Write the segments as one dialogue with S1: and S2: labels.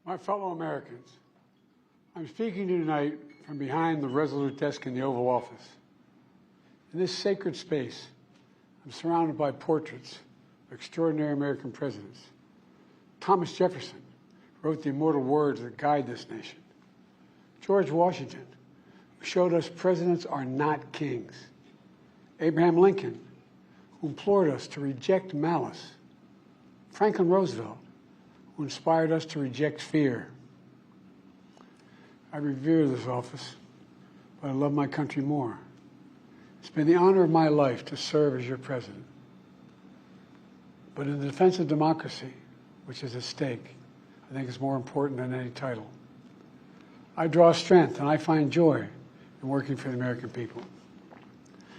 S1: My fellow Americans, I'm speaking to you tonight from behind the resolute desk in the Oval Office. In this sacred space, I'm surrounded by portraits of extraordinary American presidents. Thomas Jefferson wrote the immortal words that guide this nation. George Washington, who showed us presidents are not kings. Abraham Lincoln, who implored us to reject malice. Franklin Roosevelt, who inspired us to reject fear. I revere this office, but I love my country more. It's been the honor of my life to serve as your president. But in the defense of democracy, which is at stake, I think it's more important than any title. I draw strength and I find joy in working for the American people.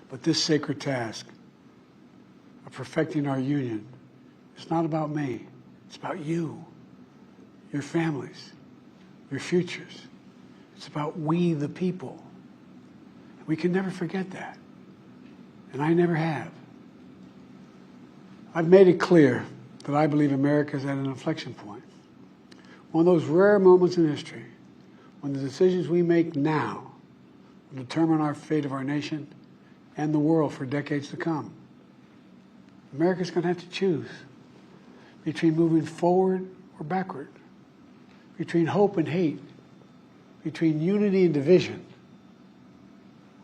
S1: But this sacred task of perfecting our union is not about me. It's about you, your families, your futures. It's about we, the people. We can never forget that. And I never have. I've made it clear that I believe America is at an inflection point. One of those rare moments in history when the decisions we make now will determine our fate of our nation and the world for decades to come. America's going to have to choose between moving forward or backward, between hope and hate, between unity and division.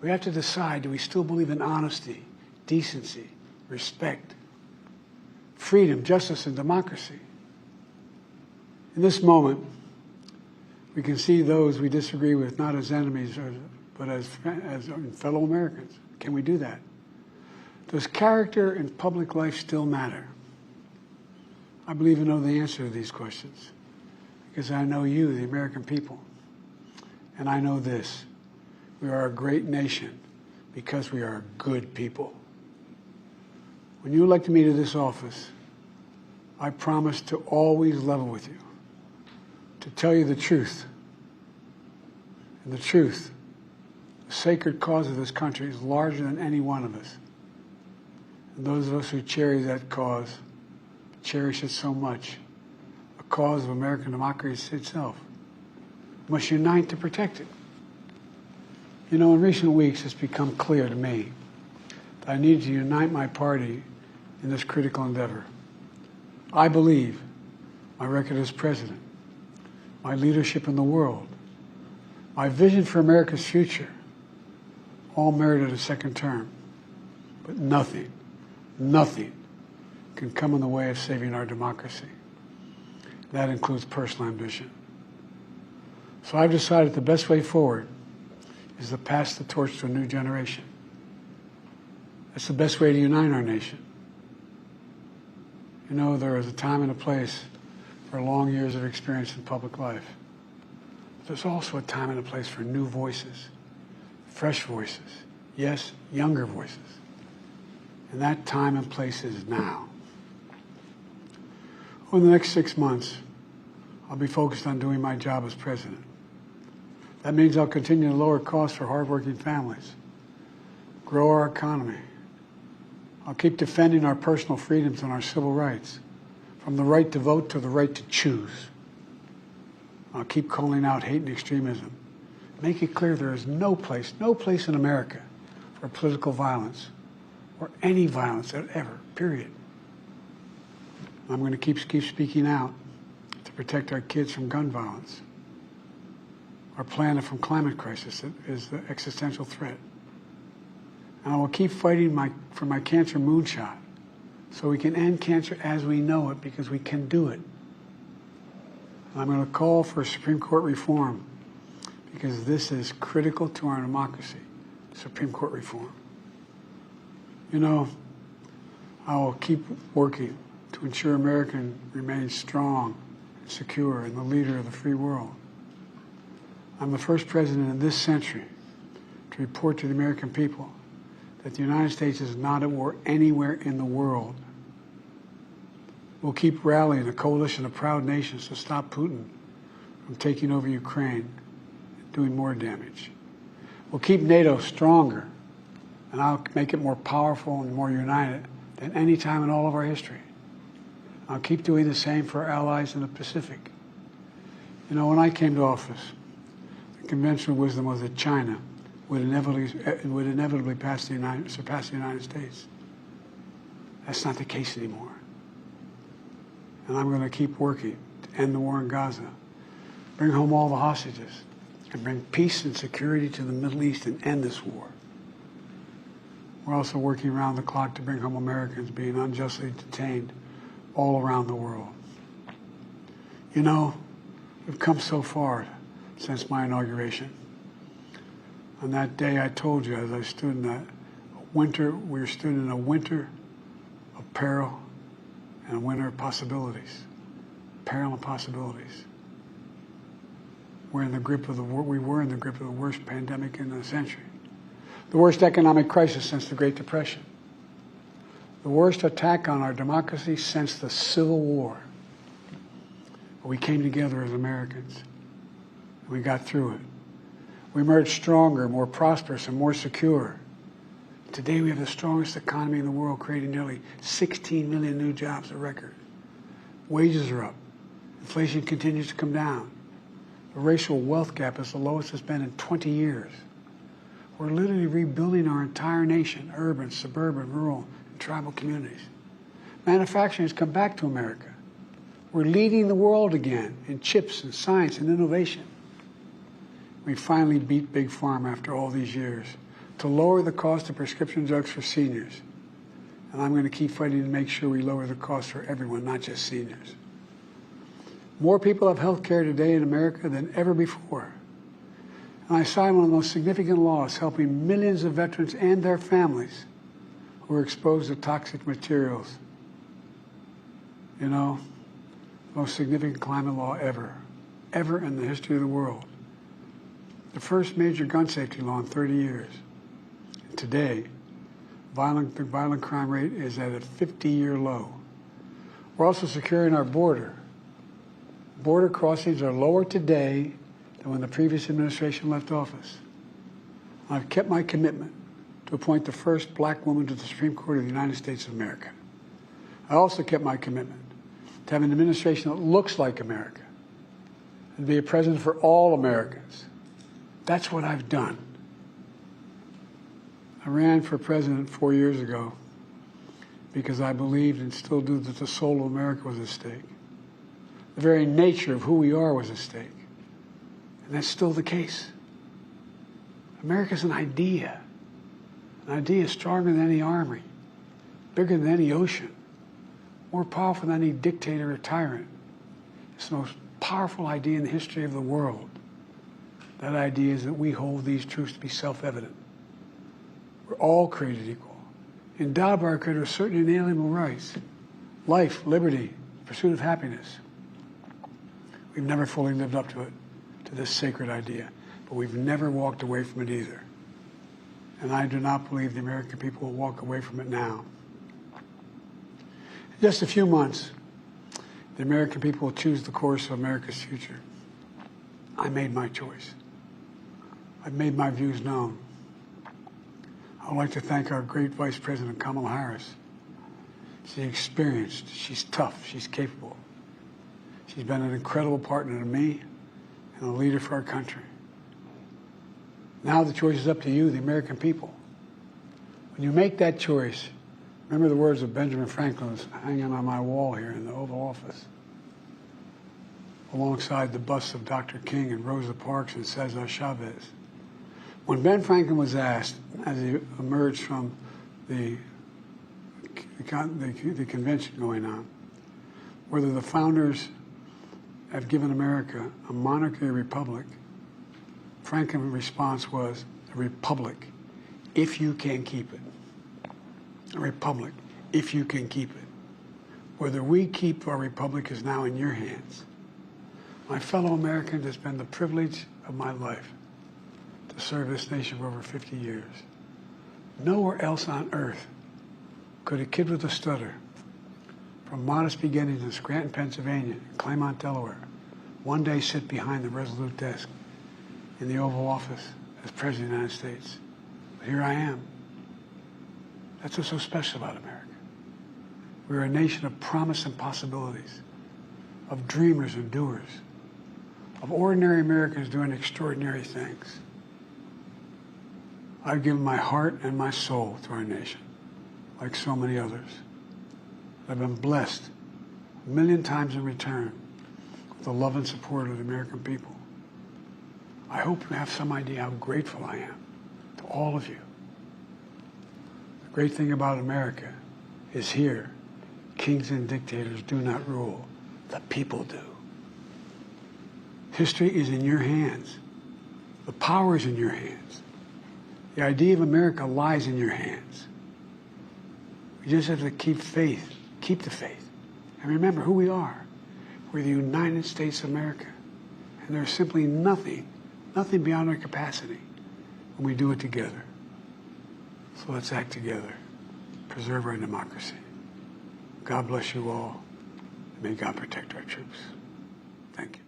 S1: We have to decide, do we still believe in honesty, decency, respect, freedom, justice, and democracy? In this moment, we can see those we disagree with not as enemies, but as fellow Americans. Can we do that? Does character in public life still matter? I believe I know the answer to these questions because I know you, the American people. And I know this: we are a great nation because we are good people. When you elected me to this office, I promised to always level with you, to tell you the truth. And the truth, the sacred cause of this country, is larger than any one of us. And those of us who cherish that cause, cherish it so much, a cause of American democracy itself, must unite to protect it. You know, in recent weeks, it's become clear to me that I need to unite my party in this critical endeavor. I believe my record as president, my leadership in the world, my vision for America's future, all merited a second term. But nothing can come in the way of saving our democracy. That includes personal ambition. So I've decided the best way forward is to pass the torch to a new generation. That's the best way to unite our nation. You know, there is a time and a place for long years of experience in public life. But there's also a time and a place for new voices, fresh voices, yes, younger voices. And that time and place is now. Over the next 6 months, I'll be focused on doing my job as president. That means I'll continue to lower costs for hardworking families, grow our economy. I'll keep defending our personal freedoms and our civil rights, from the right to vote to the right to choose. I'll keep calling out hate and extremism. Make it clear there is no place in America for political violence or any violence ever, period. I'm going to keep speaking out to protect our kids from gun violence, our planet from climate crisis that is the existential threat. And I will keep fighting for my cancer moonshot so we can end cancer as we know it, because we can do it. And I'm going to call for Supreme Court reform because this is critical to our democracy, Supreme Court reform. You know, I will keep working to ensure America remains strong and secure and the leader of the free world. I'm the first president in this century to report to the American people that the United States is not at war anywhere in the world. We'll keep rallying a coalition of proud nations to stop Putin from taking over Ukraine and doing more damage. We'll keep NATO stronger, and I'll make it more powerful and more united than any time in all of our history. I'll keep doing the same for our allies in the Pacific. You know, when I came to office, the conventional wisdom was that China would inevitably surpass the United States. That's not the case anymore. And I'm going to keep working to end the war in Gaza, bring home all the hostages, and bring peace and security to the Middle East and end this war. We're also working around the clock to bring home Americans being unjustly detained all around the world. You know, we've come so far since my inauguration. On that day, I told you, as I stood in that winter, we stood in a winter of peril and a winter of possibilities. Peril and possibilities. We were in the grip of the worst pandemic in a century. The worst economic crisis since the Great Depression. The worst attack on our democracy since the Civil War. But we came together as Americans, and we got through it. We emerged stronger, more prosperous, and more secure. Today we have the strongest economy in the world, creating nearly 16 million new jobs, a record. Wages are up. Inflation continues to come down. The racial wealth gap is the lowest it's been in 20 years. We're literally rebuilding our entire nation, urban, suburban, rural, and tribal communities. Manufacturing has come back to America. We're leading the world again in chips and science and innovation. We finally beat Big Pharma after all these years to lower the cost of prescription drugs for seniors. And I'm going to keep fighting to make sure we lower the cost for everyone, not just seniors. More people have health care today in America than ever before. And I signed one of the most significant laws helping millions of veterans and their families who are exposed to toxic materials. You know, the most significant climate law ever in the history of the world. The first major gun safety law in 30 years. And today, the violent crime rate is at a 50-year low. We're also securing our border. Border crossings are lower today than when the previous administration left office. I've kept my commitment to appoint the first black woman to the Supreme Court of the United States of America. I also kept my commitment to have an administration that looks like America and be a president for all Americans. That's what I've done. I ran for president 4 years ago because I believed and still do that the soul of America was at stake. The very nature of who we are was at stake. And that's still the case. America's an idea. An idea stronger than any army, bigger than any ocean, more powerful than any dictator or tyrant. It's the most powerful idea in the history of the world. That idea is that we hold these truths to be self-evident. We're all created equal, endowed by our Creator with certain inalienable rights: life, liberty, pursuit of happiness. We've never fully lived up to it, to this sacred idea, but we've never walked away from it either. And I do not believe the American people will walk away from it now. In just a few months, the American people will choose the course of America's future. I made my choice. I've made my views known. I would like to thank our great Vice President Kamala Harris. She's experienced, she's tough, she's capable. She's been an incredible partner to me and a leader for our country. Now the choice is up to you, the American people. When you make that choice, remember the words of Benjamin Franklin that's hanging on my wall here in the Oval Office, alongside the busts of Dr. King and Rosa Parks and Cesar Chavez. When Ben Franklin was asked, as he emerged from the convention going on, whether the founders have given America a monarchy or republic, Franklin's response was, a republic, if you can keep it. A republic, if you can keep it. Whether we keep our republic is now in your hands. My fellow Americans, it's been the privilege of my life to serve this nation for over 50 years. Nowhere else on earth could a kid with a stutter, from modest beginnings in Scranton, Pennsylvania, and Claymont, Delaware, one day sit behind the resolute desk in the Oval Office as President of the United States. But here I am. That's what's so special about America. We're a nation of promise and possibilities, of dreamers and doers, of ordinary Americans doing extraordinary things. I've given my heart and my soul to our nation, like so many others. I've been blessed a million times in return with the love and support of the American people. I hope you have some idea how grateful I am to all of you. The great thing about America is here, kings and dictators do not rule, the people do. History is in your hands. The power is in your hands. The idea of America lies in your hands. We just have to keep faith, keep the faith, and remember who we are. We're the United States of America, and there's simply nothing beyond our capacity when we do it together. So let's act together, preserve our democracy. God bless you all, and may God protect our troops. Thank you.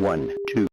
S2: One, two.